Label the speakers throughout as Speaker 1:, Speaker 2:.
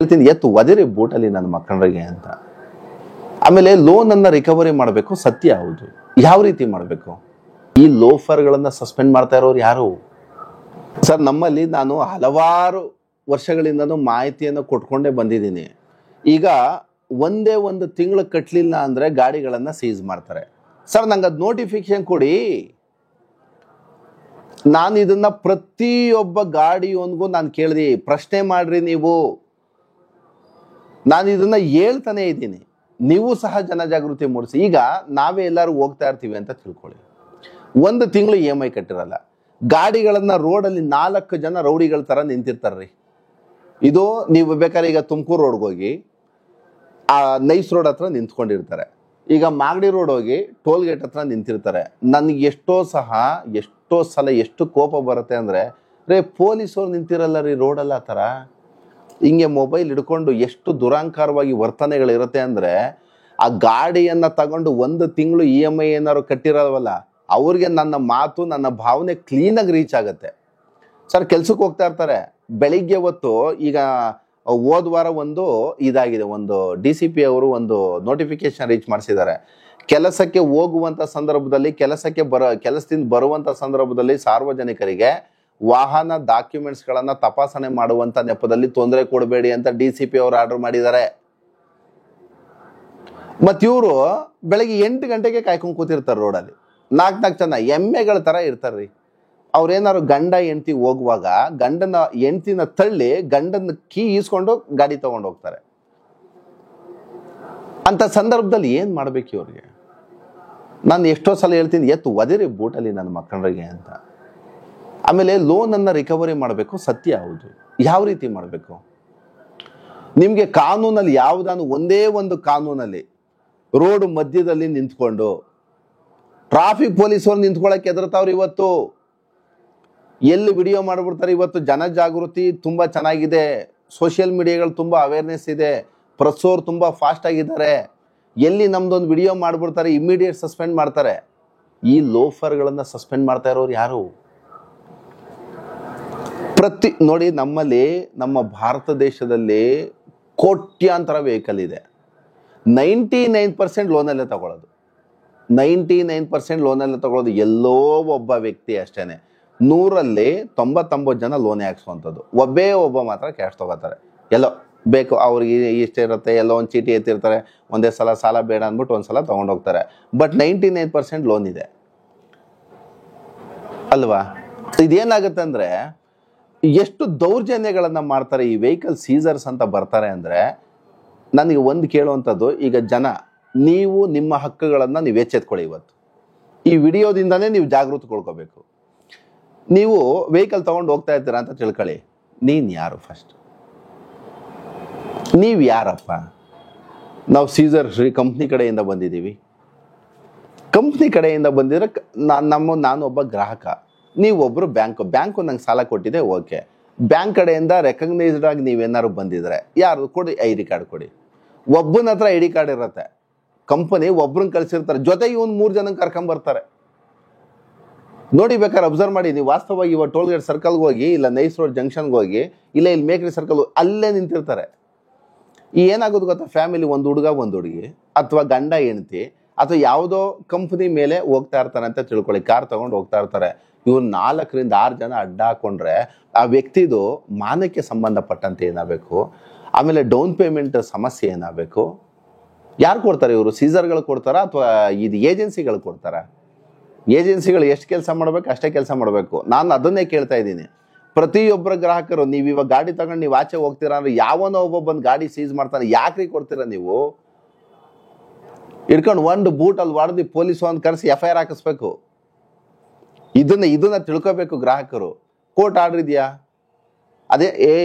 Speaker 1: ಹೇಳ್ತೀನಿ ಎತ್ತು ಒದಿರಿ ಬೂಟಲ್ಲಿ ನನ್ನ ಮಕ್ಕಳಿಗೆ ಅಂತ. ಆಮೇಲೆ ಲೋನ್ ಅನ್ನ ರಿಕವರಿ ಮಾಡಬೇಕು, ಸತ್ಯ ಹೌದು. ಯಾವ ರೀತಿ ಮಾಡಬೇಕು? ಈ ಲೋಫರ್ಗಳನ್ನ ಸಸ್ಪೆಂಡ್ ಮಾಡ್ತಾ ಇರೋರು ಯಾರು ಸರ್? ನಮ್ಮಲ್ಲಿ ನಾನು ಹಲವಾರು ವರ್ಷಗಳಿಂದನೂ ಮಾಹಿತಿಯನ್ನು ಕೊಟ್ಕೊಂಡೇ ಬಂದಿದ್ದೀನಿ. ಈಗ ಒಂದೇ ಒಂದು ತಿಂಗಳು ಕಟ್ಟಲಿಲ್ಲ ಅಂದ್ರೆ ಗಾಡಿಗಳನ್ನ ಸೀಸ್ ಮಾಡ್ತಾರೆ. ಸರ್ ನಂಗೆ ಅದು ನೋಟಿಫಿಕೇಶನ್ ಕೊಡಿ. ನಾನು ಇದನ್ನ ಪ್ರತಿಯೊಬ್ಬ ಗಾಡಿಯವನಿಗೂ ನಾನು ಕೇಳಿದೆ, ಪ್ರಶ್ನೆ ಮಾಡ್ರಿ ನೀವು. ನಾನು ಇದನ್ನ ಹೇಳ್ತಾನೆ ಇದ್ದೀನಿ, ನೀವು ಸಹ ಜನಜಾಗೃತಿ ಮೂಡಿಸಿ. ಈಗ ನಾವೇ ಎಲ್ಲರೂ ಹೋಗ್ತಾ ಇರ್ತೀವಿ ಅಂತ ತಿಳ್ಕೊಳ್ಳಿ, ಒಂದು ತಿಂಗಳು EMI ಕಟ್ಟಿರಲ್ಲ, ಗಾಡಿಗಳನ್ನ ರೋಡಲ್ಲಿ 4 ಜನ ರೌಡಿಗಳ ತರ ನಿಂತಿರ್ತಾರ್ರಿ. ಇದು ನೀವು ಬೇಕಾದ್ರೆ ಈಗ ತುಮಕೂರು ರೋಡ್ಗೆ ಹೋಗಿ ಆ ನೈಸ್ ರೋಡ್ ಹತ್ರ ನಿಂತ್ಕೊಂಡಿರ್ತಾರೆ, ಈಗ ಮಾಗಡಿ ರೋಡ್ ಹೋಗಿ ಟೋಲ್ ಗೇಟ್ ಹತ್ರ ನಿಂತಿರ್ತಾರೆ. ನನಗೆ ಎಷ್ಟೋ ಸಲ ಎಷ್ಟು ಕೋಪ ಬರುತ್ತೆ ಅಂದ್ರೆ, ರೇ ಪೊಲೀಸವ್ರು ನಿಂತಿರಲ್ಲ ರೀ ರೋಡಲ್ಲ ಆ ಥರ. ಹಿಂಗೆ ಮೊಬೈಲ್ ಹಿಡ್ಕೊಂಡು ಎಷ್ಟು ದುರಾಂಕಾರವಾಗಿ ವರ್ತನೆಗಳಿರುತ್ತೆ ಅಂದ್ರೆ, ಆ ಗಾಡಿಯನ್ನ ತಗೊಂಡು ಒಂದು ತಿಂಗಳು EMI ಏನಾದ್ರು ಕಟ್ಟಿರಲ್ವಲ್ಲ, ಅವ್ರಿಗೆ ನನ್ನ ಮಾತು ನನ್ನ ಭಾವನೆ ಕ್ಲೀನಾಗಿ ರೀಚ್ ಆಗುತ್ತೆ. ಸರ್ ಕೆಲ್ಸಕ್ಕೆ ಹೋಗ್ತಾ ಇರ್ತಾರೆ, ಬೆಳಿಗ್ಗೆ ಹೊತ್ತು ಈಗ ಹೋದ ವಾರ ಒಂದು ಇದಾಗಿದೆ, ಒಂದು DCP ಅವರು ಒಂದು ನೋಟಿಫಿಕೇಶನ್ ರೀಚ್ ಮಾಡಿಸಿದ್ದಾರೆ. ಕೆಲಸಕ್ಕೆ ಹೋಗುವಂತ ಸಂದರ್ಭದಲ್ಲಿ, ಕೆಲಸದಿಂದ ಬರುವಂತ ಸಂದರ್ಭದಲ್ಲಿ ಸಾರ್ವಜನಿಕರಿಗೆ ವಾಹನ ಡಾಕ್ಯುಮೆಂಟ್ಸ್ಗಳನ್ನ ತಪಾಸಣೆ ಮಾಡುವಂತ ನೆಪದಲ್ಲಿ ತೊಂದರೆ ಕೊಡಬೇಡಿ ಅಂತ DCP ಅವರು ಆರ್ಡರ್ ಮಾಡಿದ್ದಾರೆ. ಮತ್ ಇವರು ಬೆಳಗ್ಗೆ 8 ಗಂಟೆಗೆ ಕಾಯ್ಕೊಂಡು ಕೂತಿರ್ತಾರೆ ರೋಡಲ್ಲಿ, 4 ಜನ ಎಮ್ಮೆಗಳ ತರ ಇರ್ತಾರ್ರಿ. ಅವ್ರೇನಾದ್ರು ಗಂಡ ಹೆಂಡತಿ ಹೋಗುವಾಗ ಹೆಂಡತಿನ ತಳ್ಳಿ ಗಂಡನ ಕೀ ಈಸ್ಕೊಂಡು ಗಾಡಿ ತಗೊಂಡು ಹೋಗ್ತಾರೆ. ಅಂತ ಸಂದರ್ಭದಲ್ಲಿ ಏನ್ ಮಾಡ್ಬೇಕು ಇವ್ರಿಗೆ? ನಾನು ಎಷ್ಟೋ ಸಲ ಹೇಳ್ತೀನಿ, ಎತ್ತು ಒದಿರಿ ಬೂಟಲ್ಲಿ ನನ್ನ ಮಕ್ಕಳಿಗೆ ಅಂತ. ಆಮೇಲೆ ಲೋನ್ ಅನ್ನ ರಿಕವರಿ ಮಾಡಬೇಕು, ಸತ್ಯ ಹೌದು. ಯಾವ ರೀತಿ ಮಾಡಬೇಕು? ನಿಮ್ಗೆ ಕಾನೂನಲ್ಲಿ ಒಂದೇ ಒಂದು ಕಾನೂನಲ್ಲಿ ರೋಡ್ ಮಧ್ಯದಲ್ಲಿ ನಿಂತ್ಕೊಂಡು ಟ್ರಾಫಿಕ್ ಪೊಲೀಸರು ನಿಂತ್ಕೊಳ್ಳಕ್ಕೆ ಹೆದರ್ತಾವ್ರು. ಇವತ್ತು ಎಲ್ಲಿ ವಿಡಿಯೋ ಮಾಡ್ಬಿಡ್ತಾರೆ. ಇವತ್ತು ಜನಜಾಗೃತಿ ತುಂಬಾ ಚೆನ್ನಾಗಿದೆ, ಸೋಷಿಯಲ್ ಮೀಡಿಯಾಗಳು ತುಂಬಾ ಅವೇರ್ನೆಸ್ ಇದೆ, ಪ್ರೆಸ್ ಅವ್ರು ತುಂಬಾ ಫಾಸ್ಟ್ ಆಗಿದ್ದಾರೆ. ಎಲ್ಲಿ ನಮ್ದೊಂದು ವಿಡಿಯೋ ಮಾಡ್ಬಿಡ್ತಾರೆ, ಇಮಿಡಿಯೇಟ್ ಸಸ್ಪೆಂಡ್ ಮಾಡ್ತಾರೆ. ಈ ಲೋಫರ್ಗಳನ್ನ ಸಸ್ಪೆಂಡ್ ಮಾಡ್ತಾ ಇರೋರು ಯಾರು? ನೋಡಿ, ನಮ್ಮ ಭಾರತ ದೇಶದಲ್ಲಿ ಕೋಟ್ಯಾಂತರ ವೆಹಿಕಲ್ ಇದೆ. 99% ಲೋನಲ್ಲೇ ತಗೊಳ್ಳೋದು, 99% ಲೋನಲ್ಲೇ ತಗೊಳ್ಳೋದು ಎಲ್ಲೋ ಒಬ್ಬ ವ್ಯಕ್ತಿ ಅಷ್ಟೇನೆ. 100ರಲ್ಲಿ 99 ಜನ ಲೋನೇ ಹಾಕ್ಸುವಂಥದ್ದು, ಒಬ್ಬ ಮಾತ್ರ ಕ್ಯಾಶ್ ತಗೋತಾರೆ. ಎಲ್ಲೋ ಬೇಕು ಅವ್ರಿಗೆ ಇಷ್ಟ ಇರುತ್ತೆ, ಎಲ್ಲೋ ಒಂದು ಚೀಟಿ ಎತ್ತಿರ್ತಾರೆ, ಒಂದೇ ಸಲ ಸಾಲ ಬೇಡ ಅಂದ್ಬಿಟ್ಟು ಒಂದ್ಸಲ ತಗೊಂಡೋಗ್ತಾರೆ. ಬಟ್ 99% ಲೋನ್ ಇದೆ ಅಲ್ವಾ? ಇದೇನಾಗುತ್ತೆ ಅಂದ್ರೆ, ಎಷ್ಟು ದೌರ್ಜನ್ಯಗಳನ್ನ ಮಾಡ್ತಾರೆ ಈ ವೆಹಿಕಲ್ ಸೀಸರ್ಸ್ ಅಂತ ಬರ್ತಾರೆ ಅಂದ್ರೆ, ನನಗೆ ಒಂದು ಕೇಳುವಂಥದ್ದು, ಈಗ ಜನ ನೀವು ನಿಮ್ಮ ಹಕ್ಕುಗಳನ್ನ ನೀವು ಎಚ್ಚೆತ್ಕೊಳ್ಳಿ. ಇವತ್ತು ಈ ವಿಡಿಯೋದಿಂದಾನೇ ನೀವು ಜಾಗೃತಗೊಳ್ಕೋಬೇಕು. ನೀವು ವೆಹಿಕಲ್ ತಗೊಂಡು ಹೋಗ್ತಾ ಇರ್ತೀರಾ ಅಂತ ತಿಳ್ಕೊಳ್ಳಿ, ನೀನ್ ಯಾರು? ಫಸ್ಟ್ ನೀವ್ ಯಾರಪ್ಪ? ನಾವು ಸೀಸರ್ ಕಂಪ್ನಿ ಕಡೆಯಿಂದ ಬಂದಿದ್ದೀವಿ. ಕಂಪ್ನಿ ಕಡೆಯಿಂದ ಬಂದಿದ್ರೆ ನಾನೊಬ್ಬ ಗ್ರಾಹಕ, ನೀವೊಬ್ರು ಬ್ಯಾಂಕು ನಂಗೆ ಸಾಲ ಕೊಟ್ಟಿದೆ, ಓಕೆ. ಬ್ಯಾಂಕ್ ಕಡೆಯಿಂದ ರೆಕಗ್ನೈಸ್ಡ್ ಆಗಿ ನೀವೇನಾದ್ರು ಬಂದಿದ್ರೆ ಯಾರು ಕೊಡಿ, ID ಕಾರ್ಡ್ ಕೊಡಿ. ಒಬ್ಬನ ಹತ್ರ ID ಕಾರ್ಡ್ ಇರುತ್ತೆ, ಕಂಪನಿ ಒಬ್ರನ್ನ ಕಳ್ಸಿರ್ತಾರೆ, ಜೊತೆಗೆ 3 ಜನ ಕರ್ಕೊಂಬರ್ತಾರೆ. ನೋಡಿ, ಬೇಕಾದ್ರೆ ಅಬ್ಸರ್ವ್ ಮಾಡಿ ನೀವು. ವಾಸ್ತವವಾಗಿ ಇವಾಗ ಟೋಲ್ ಗೇಟ್ ಸರ್ಕಲ್ಗೆ ಹೋಗಿ, ಇಲ್ಲ ನೈಸ್ ರೋಡ್ ಜಂಕ್ಷನ್ಗೆ ಹೋಗಿ, ಇಲ್ಲ ಇಲ್ಲಿ ಮೇಕ್ರಿ ಸರ್ಕಲ್ ಅಲ್ಲೇ ನಿಂತಿರ್ತಾರೆ. ಏನಾಗೋದು ಗೊತ್ತಾ? ಫ್ಯಾಮಿಲಿ, ಒಂದು ಹುಡುಗ ಒಂದು ಹುಡುಗಿ, ಅಥವಾ ಗಂಡ ಹೆಂಡತಿ, ಅಥವಾ ಯಾವುದೋ ಕಂಪ್ನಿ ಮೇಲೆ ಹೋಗ್ತಾ ಇರ್ತಾರೆ ಅಂತ ತಿಳ್ಕೊಳ್ಳಿ, ಕಾರ್ ತಗೊಂಡು ಹೋಗ್ತಾ ಇರ್ತಾರೆ. ಇವ್ರು 4ರಿಂದ 6 ಜನ ಅಡ್ಡ ಹಾಕೊಂಡ್ರೆ ಆ ವ್ಯಕ್ತಿದು ಮಾನಕ್ಕೆ ಸಂಬಂಧಪಟ್ಟಂತೆ ಏನಾಗಬೇಕು? ಆಮೇಲೆ ಡೌನ್ ಪೇಮೆಂಟ್ ಸಮಸ್ಯೆ ಏನಾಗಬೇಕು? ಯಾರು ಕೊಡ್ತಾರೆ? ಇವರು ಸೀಸರ್ಗಳು ಕೊಡ್ತಾರ ಅಥವಾ ಇದು ಏಜೆನ್ಸಿಗಳು ಕೊಡ್ತಾರ? ಏಜೆನ್ಸಿಗಳು ಎಷ್ಟು ಕೆಲಸ ಮಾಡ್ಬೇಕು ಅಷ್ಟೇ ಕೆಲಸ ಮಾಡಬೇಕು. ನಾನು ಅದನ್ನೇ ಕೇಳ್ತಾ ಇದ್ದೀನಿ. ಪ್ರತಿಯೊಬ್ಬರ ಗ್ರಾಹಕರು, ನೀವು ಇವಾಗ ಗಾಡಿ ತಗೊಂಡು ನೀವು ಆಚೆ ಹೋಗ್ತೀರಾ ಅಂದ್ರೆ, ಯಾವನೋ ಒಬ್ಬ ಬಂದು ಗಾಡಿ ಸೀಸ್ ಮಾಡ್ತಾನೆ, ಯಾಕ್ರಿ ಕೊಡ್ತೀರಾ ನೀವು? ಇಟ್ಕೊಂಡು ಒಂದು ಬೂಟಲ್ಲಿ ಹೊಡೆದು ಪೊಲೀಸ್ ಒಂದು ಕರೆಸಿ FIR ಹಾಕಿಸ್ಬೇಕು. ಇದನ್ನ ತಿಳ್ಕೋಬೇಕು ಗ್ರಾಹಕರು. ಕೋರ್ಟ್ ಆರ್ಡರ್ ಇದೆಯಾ? ಅದೇ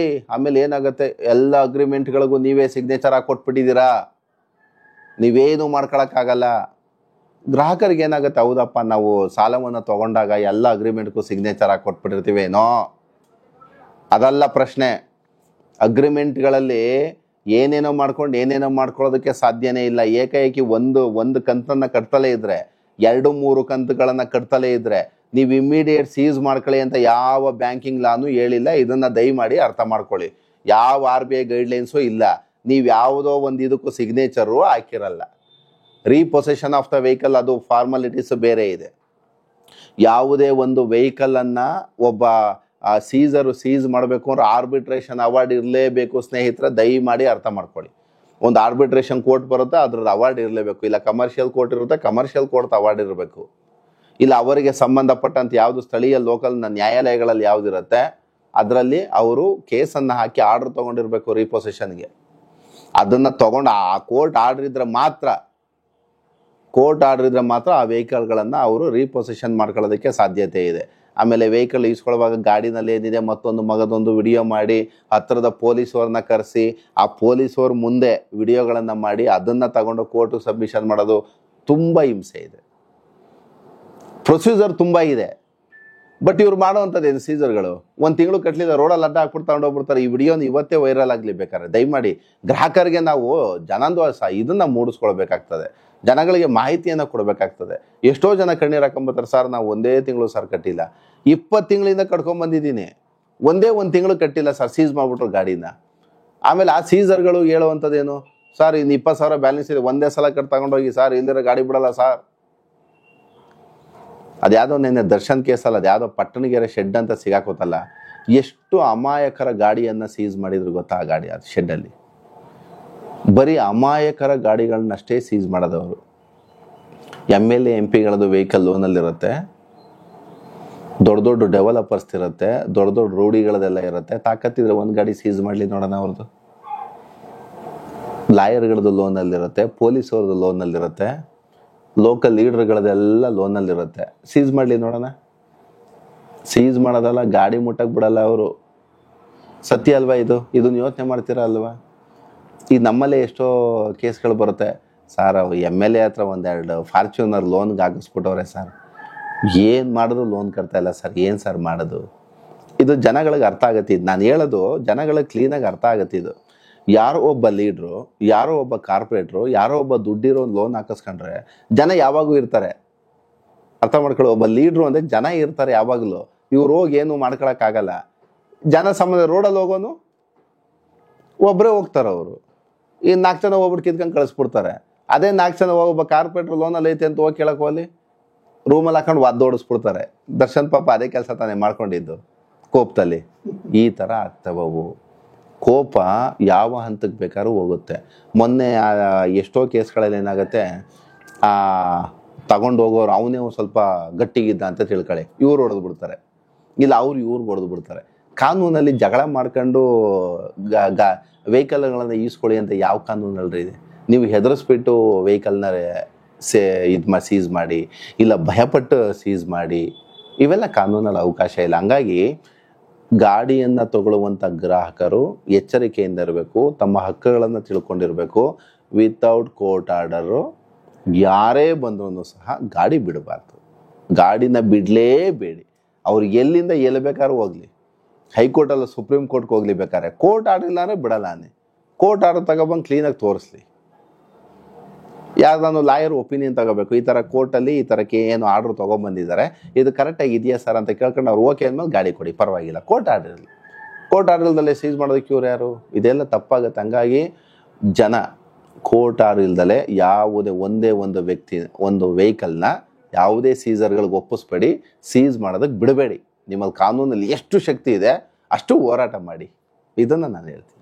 Speaker 1: ಆಮೇಲೆ ಏನಾಗುತ್ತೆ, ಎಲ್ಲ ಅಗ್ರಿಮೆಂಟ್ಗಳಿಗೂ ನೀವೇ ಸಿಗ್ನೇಚರ್ ಹಾಕಿ ಕೊಟ್ಬಿಟ್ಟಿದ್ದೀರಾ, ನೀವೇನು ಮಾಡ್ಕೊಳಕ್ಕಾಗಲ್ಲ. ಗ್ರಾಹಕರಿಗೆ ಏನಾಗುತ್ತೆ, ಹೌದಪ್ಪ ನಾವು ಸಾಲವನ್ನು ತಗೊಂಡಾಗ ಎಲ್ಲ ಅಗ್ರಿಮೆಂಟ್ಗೂ ಸಿಗ್ನೇಚರ್ ಹಾಕಿ ಕೊಟ್ಬಿಟ್ಟಿರ್ತೀವಿ. ಅದಲ್ಲ ಪ್ರಶ್ನೆ. ಅಗ್ರಿಮೆಂಟ್ಗಳಲ್ಲಿ ಏನೇನೋ ಮಾಡ್ಕೊಳ್ಳೋದಕ್ಕೆ ಸಾಧ್ಯನೇ ಇಲ್ಲ. ಏಕಾಏಕಿ ಒಂದು ಕಂತನ್ನ ಕಟ್ತಲೇ ಇದ್ರೆ, 2-3 ಕಂತುಗಳನ್ನ ಕಟ್ತಲೇ ಇದ್ರೆ ನೀವು ಇಮಿಡಿಯೇಟ್ ಸೀಸ್ ಮಾಡ್ಕೊಳ್ಳಿ ಅಂತ ಯಾವ ಬ್ಯಾಂಕಿಂಗ್ ಲಾನು ಹೇಳಿಲ್ಲ. ಇದನ್ನ ದಯಮಾಡಿ ಅರ್ಥ ಮಾಡ್ಕೊಳ್ಳಿ. ಯಾವ RBI ಗೈಡ್ಲೈನ್ಸು ಇಲ್ಲ. ನೀವು ಯಾವುದೋ ಒಂದು ಇದಕ್ಕೂ ಸಿಗ್ನೇಚರು ಹಾಕಿರಲ್ಲ. ರೀಪೊಸೆಷನ್ ಆಫ್ ದ ವೆಹಿಕಲ್ ಅದು ಫಾರ್ಮಾಲಿಟೀಸ್ ಬೇರೆ ಇದೆ. ಯಾವುದೇ ಒಂದು ವೆಹಿಕಲನ್ನು ಒಬ್ಬ ಸೀಸ್ ಮಾಡಬೇಕು ಅಂದ್ರೆ ಆರ್ಬಿಟ್ರೇಷನ್ ಅವಾರ್ಡ್ ಇರಲೇಬೇಕು. ಸ್ನೇಹಿತರೆ, ದಯಮಾಡಿ ಅರ್ಥ ಮಾಡ್ಕೊಳ್ಳಿ. ಒಂದು ಆರ್ಬಿಟ್ರೇಷನ್ ಕೋರ್ಟ್ ಬರುತ್ತೆ, ಅದ್ರದ್ದು ಅವಾರ್ಡ್ ಇರಲೇಬೇಕು. ಇಲ್ಲ ಕಮರ್ಷಿಯಲ್ ಕೋರ್ಟ್ ಇರುತ್ತೆ, ಕಮರ್ಷಿಯಲ್ ಕೋರ್ಟ್ ಅವಾರ್ಡ್ ಇರಬೇಕು. ಇಲ್ಲ ಅವರಿಗೆ ಸಂಬಂಧಪಟ್ಟಂತೆ ಯಾವುದು ಸ್ಥಳೀಯ ಲೋಕಲ್ ನ್ಯಾಯಾಲಯಗಳಲ್ಲಿ ಯಾವುದಿರುತ್ತೆ ಅದರಲ್ಲಿ ಅವರು ಕೇಸನ್ನು ಹಾಕಿ ಆರ್ಡರ್ ತೊಗೊಂಡಿರಬೇಕು ರೀಪೊಸೆಷನ್ಗೆ. ಅದನ್ನು ತೊಗೊಂಡು ಆ ಕೋರ್ಟ್ ಆರ್ಡರ್ ಇದ್ರೆ ಮಾತ್ರ ಆ ವೆಹಿಕಲ್ಗಳನ್ನು ಅವರು ರೀಪೊಸೆಷನ್ ಮಾಡ್ಕೊಳ್ಳೋದಕ್ಕೆ ಸಾಧ್ಯತೆ ಇದೆ. ಆಮೇಲೆ ವೆಹಿಕಲ್ ಈಸ್ಕೊಳ್ಳುವಾಗ ಗಾಡಿನಲ್ಲಿ ಏನಿದೆ ಮಗದೊಂದು ವಿಡಿಯೋ ಮಾಡಿ ಹತ್ತಿರದ ಪೊಲೀಸವ್ರನ್ನ ಕರೆಸಿ ಆ ಪೊಲೀಸವ್ರ ಮುಂದೆ ವಿಡಿಯೋಗಳನ್ನು ಮಾಡಿ ಅದನ್ನು ತಗೊಂಡು ಕೋರ್ಟಿಗೆ ಸಬ್ಮಿಷನ್ ಮಾಡೋದು ತುಂಬ ಹಿಂಸೆ ಇದೆ. ಪ್ರೊಸೀಜರ್ ತುಂಬ ಇದೆ. ಬಟ್ ಇವ್ರು ಮಾಡೋವಂಥದ್ದೇನು ಸೀಸರ್ಗಳು 1 ತಿಂಗಳು ಕಟ್ಟಲಿಲ್ಲ, ರೋಡಲ್ಲಿ ಅಡ್ಡ ಹಾಕ್ಬಿಟ್ಟು ತಗೊಂಡೋಗ್ಬಿಡ್ತಾರೆ. ಈ ವಿಡಿಯೋನ ಇವತ್ತೇ ವೈರಲ್ ಆಗಲಿ ಬೇಕಾದ್ರೆ. ದಯಮಾಡಿ ಗ್ರಾಹಕರಿಗೆ ನಾವು ಇದನ್ನು ಮೂಡಿಸ್ಕೊಳ್ಬೇಕಾಗ್ತದೆ, ಜನಗಳಿಗೆ ಮಾಹಿತಿಯನ್ನು ಕೊಡಬೇಕಾಗ್ತದೆ. ಎಷ್ಟೋ ಜನ ಕಣ್ಣೀರು ಹಾಕೊಂಬತ್ತಾರೆ, ಸರ್ ನಾವು 1 ತಿಂಗಳು ಸರ್ ಕಟ್ಟಿಲ್ಲ, 20 ತಿಂಗಳಿಂದ ಕಟ್ಕೊಂಡ್ಬಂದಿದ್ದೀನಿ, 1 ತಿಂಗಳು ಕಟ್ಟಿಲ್ಲ ಸರ್, ಸೀಸ್ ಮಾಡಿಬಿಟ್ರು ಗಾಡಿನ. ಆಮೇಲೆ ಆ ಸೀಸರ್ಗಳು ಹೇಳುವಂಥದ್ದೇನು, ಸರ್ ಇನ್ನು 20,000 ಬ್ಯಾಲೆನ್ಸ್ ಇದೆ, ಒಂದೇ ಸಲ ಕಟ್ ತಗೊಂಡೋಗಿ ಸರ್, ಇಲ್ದಿರೋ ಗಾಡಿ ಬಿಡಲ್ಲ ಸರ್. ಅದ್ಯಾವುದೋ ನೆನ್ನೆ ದರ್ಶನ್ ಕೇಸಲ್ಲ, ಅದ್ಯಾವುದೋ ಪಟ್ಟಣಗೆರೆ ಶೆಡ್ ಅಂತ ಸಿಗಾಕೋತಲ್ಲ, ಎಷ್ಟು ಅಮಾಯಕರ ಗಾಡಿಯನ್ನು ಸೀಸ್ ಮಾಡಿದ್ರು ಗೊತ್ತಾ? ಆ ಗಾಡಿ ಅದು ಶೆಡ್ಡಲ್ಲಿ ಬರೀ ಅಮಾಯಕರ ಗಾಡಿಗಳನ್ನಷ್ಟೇ ಸೀಸ್ ಮಾಡೋದವರು. MLA MP ಗಳದ್ದು ವೆಹಿಕಲ್ ಲೋನಲ್ಲಿರುತ್ತೆ, ದೊಡ್ಡ ಡೆವಲಪರ್ಸ್ ಇರುತ್ತೆ, ದೊಡ್ಡ ರೂಢಿಗಳದೆಲ್ಲ ಇರುತ್ತೆ. ತಾಕತ್ತಿದ್ರೆ ಒಂದು ಗಾಡಿ ಸೀಸ್ ಮಾಡಲಿ ನೋಡೋಣ. ಅವ್ರದ್ದು ಲಾಯರ್ಗಳದ್ದು ಲೋನಲ್ಲಿರುತ್ತೆ, ಪೊಲೀಸವ್ರದ್ದು ಲೋನಲ್ಲಿರುತ್ತೆ, ಲೋಕಲ್ ಲೀಡರ್ಗಳದೆಲ್ಲ ಲೋನಲ್ಲಿರುತ್ತೆ. ಸೀಸ್ ಮಾಡಲಿ ನೋಡೋಣ. ಸೀಸ್ ಮಾಡೋದಲ್ಲ, ಗಾಡಿ ಮುಟ್ಟಕ್ಕೆ ಬಿಡಲ್ಲ ಅವರು. ಸತ್ಯ ಅಲ್ವಾ ಇದನ್ನು ಯೋಚನೆ ಮಾಡ್ತೀರಾ ಅಲ್ವಾ? ಈಗ ನಮ್ಮಲ್ಲೇ ಎಷ್ಟೋ ಕೇಸ್ಗಳು ಬರುತ್ತೆ, ಸರ್ MLA ಹತ್ರ 1-2 ಫಾರ್ಚೂನರ್ ಲೋನ್ಗೆ ಹಾಕಿಸ್ಬಿಟ್ಟವ್ರೆ ಸರ್, ಏನು ಮಾಡಿದ್ರು ಲೋನ್ ಕಟ್ತಾ ಇಲ್ಲ ಸರ್, ಏನು ಸರ್ ಮಾಡೋದು? ಇದು ಜನಗಳಿಗೆ ಅರ್ಥ ಆಗತ್ತೆ. ಇದು ನಾನು ಹೇಳೋದು ಜನಗಳಿಗೆ ಕ್ಲೀನಾಗಿ ಅರ್ಥ ಆಗತ್ತೆ. ಇದು ಯಾರೋ ಒಬ್ಬ ಲೀಡ್ರು, ಯಾರೋ ಒಬ್ಬ ಕಾರ್ಪೊರೇಟ್ರು, ಯಾರೋ ಒಬ್ಬ ದುಡ್ಡಿರೋ ಲೋನ್ ಹಾಕಿಸ್ಕೊಂಡ್ರೆ ಜನ ಯಾವಾಗೂ ಇರ್ತಾರೆ. ಅರ್ಥ ಮಾಡ್ಕೊಳ್ಳೋ, ಒಬ್ಬ ಲೀಡ್ರು ಅಂದರೆ ಜನ ಇರ್ತಾರೆ ಯಾವಾಗಲೂ. ಇವ್ರು ಹೋಗಿ ಏನು ಮಾಡ್ಕೊಳಕ್ಕಾಗಲ್ಲ. ಜನ ಸಂಬಂಧ ರೋಡಲ್ಲಿ ಹೋಗೋನು ಒಬ್ಬರೇ ಹೋಗ್ತಾರೆ. ಅವರು ಈ 4 ಜನ ಹೋಗ್ಬಿಟ್ಟು ಕಿತ್ಕೊಂಡು ಕಳಿಸ್ಬಿಡ್ತಾರೆ. ಅದೇ 4 ಜನ ಒಬ್ಬ ಕಾರ್ಪೊರೇಟ್ರು ಲೋನಲ್ಲಿ ಐತೆ ಅಂತ ಹೋಗಿ ಕೇಳಕ್ಕೆ ಹೋಗಲಿ, ರೂಮಲ್ಲಿ ಹಾಕೊಂಡು ಓಡಿಸ್ಬಿಡ್ತಾರೆ. ದರ್ಶನ್ ಪಾಪ ಅದೇ ಕೆಲಸ ತಾನೇ ಮಾಡ್ಕೊಂಡಿದ್ದು ಕೋಪದಲ್ಲಿ. ಈ ಥರ ಆಗ್ತವವು. ಕೋಪ ಯಾವ ಹಂತಕ್ಕೆ ಬೇಕಾದ್ರೂ ಹೋಗುತ್ತೆ. ಮೊನ್ನೆ ಎಷ್ಟೋ ಕೇಸ್ಗಳಲ್ಲಿ ಏನಾಗುತ್ತೆ, ತಗೊಂಡು ಹೋಗೋರು ಅವನೇ ಒಂದು ಸ್ವಲ್ಪ ಗಟ್ಟಿಗಿದ್ದ ಅಂತ ತಿಳ್ಕೊಳ್ಳಿ, ಇವ್ರು ಹೊಡೆದು ಬಿಡ್ತಾರೆ, ಇಲ್ಲ ಇವ್ರಿಗೆ ಹೊಡೆದು ಬಿಡ್ತಾರೆ. ಕಾನೂನಲ್ಲಿ ಜಗಳ ಮಾಡ್ಕೊಂಡು ವೆಹಿಕಲ್ಗಳನ್ನು ಈಸ್ಕೊಳ್ಳಿ ಅಂತ ಯಾವ ಕಾನೂನಲ್ರಿ ಇದೆ? ನೀವು ಹೆದರಿಸ್ಬಿಟ್ಟು ವೆಹಿಕಲ್ನ ಸೀಸ್ ಮಾಡಿ, ಇಲ್ಲ ಭಯಪಟ್ಟು ಸೀಸ್ ಮಾಡಿ, ಇವೆಲ್ಲ ಕಾನೂನಲ್ಲಿ ಅವಕಾಶ ಇಲ್ಲ. ಹಂಗಾಗಿ ಗಾಡಿಯನ್ನು ತಗೊಳ್ಳುವಂಥ ಗ್ರಾಹಕರು ಎಚ್ಚರಿಕೆಯಿಂದ ಇರಬೇಕು, ತಮ್ಮ ಹಕ್ಕುಗಳನ್ನು ತಿಳ್ಕೊಂಡಿರಬೇಕು. ವಿತೌಟ್ ಕೋರ್ಟ್ ಆರ್ಡರು ಯಾರೇ ಬಂದ್ರೂ ಸಹ ಗಾಡಿ ಬಿಡಬಾರ್ದು. ಗಾಡಿನ ಬಿಡಲೇಬೇಡಿ. ಅವ್ರು ಎಲ್ಲಿಂದ ಎಲ್ಲಿ ಬೇಕಾದ್ರೂ ಹೋಗಲಿ, ಹೈಕೋರ್ಟಲ್ಲ ಸುಪ್ರೀಂ ಕೋರ್ಟ್ಗೆ ಹೋಗ್ಲಿ ಬೇಕಾದ್ರೆ, ಕೋರ್ಟ್ ಆರ್ಡರ್ ಇಲ್ಲ ಅಂದರೆ ಬಿಡಲ್ಲ. ಕೋರ್ಟ್ ಆರ್ಡರ್ ತಗೊಬಂದು ಕ್ಲೀನಾಗಿ ತೋರಿಸ್ಲಿ. ಯಾವ್ದಾನು ಲಾಯರ್ ಒಪಿನಿಯನ್ ತಗೋಬೇಕು, ಈ ಥರ ಕೋರ್ಟಲ್ಲಿ ಈ ಥರಕ್ಕೆ ಏನು ಆರ್ಡ್ರ್ ತೊಗೊಂಬಂದಿದ್ದಾರೆ, ಇದು ಕರೆಕ್ಟಾಗಿ ಇದೆಯಾ ಸರ್ ಅಂತ ಕೇಳ್ಕೊಂಡು ಅವ್ರು ಓಕೆ ಅಂದಮೇಲೆ ಗಾಡಿ ಕೊಡಿ, ಪರವಾಗಿಲ್ಲ. ಕೋರ್ಟ್ ಆರ್ಡರ್ ಇಲ್ದಲ್ಲೇ ಸೀಸ್ ಮಾಡೋದಕ್ಕೆ ಇವ್ರು ಯಾರು? ಇದೆಲ್ಲ ತಪ್ಪಾಗುತ್ತೆ. ಹಂಗಾಗಿ ಜನ ಕೋರ್ಟ್ ಆರ್ಡರ್ ಇಲ್ದಲೆ ಯಾವುದೇ ಒಂದೇ ಒಂದು ವ್ಯಕ್ತಿ ಒಂದು ವೆಹಿಕಲ್ನ ಯಾವುದೇ ಸೀಸರ್ಗಳಿಗೆ ಒಪ್ಪಿಸ್ಬೇಡಿ, ಸೀಸ್ ಮಾಡೋದಕ್ಕೆ ಬಿಡಬೇಡಿ. ನಿಮ್ಮಲ್ಲಿ ಕಾನೂನಲ್ಲಿ ಎಷ್ಟು ಶಕ್ತಿ ಇದೆ ಅಷ್ಟು ಹೋರಾಟ ಮಾಡಿ. ಇದನ್ನು ನಾನು ಹೇಳ್ತೀನಿ.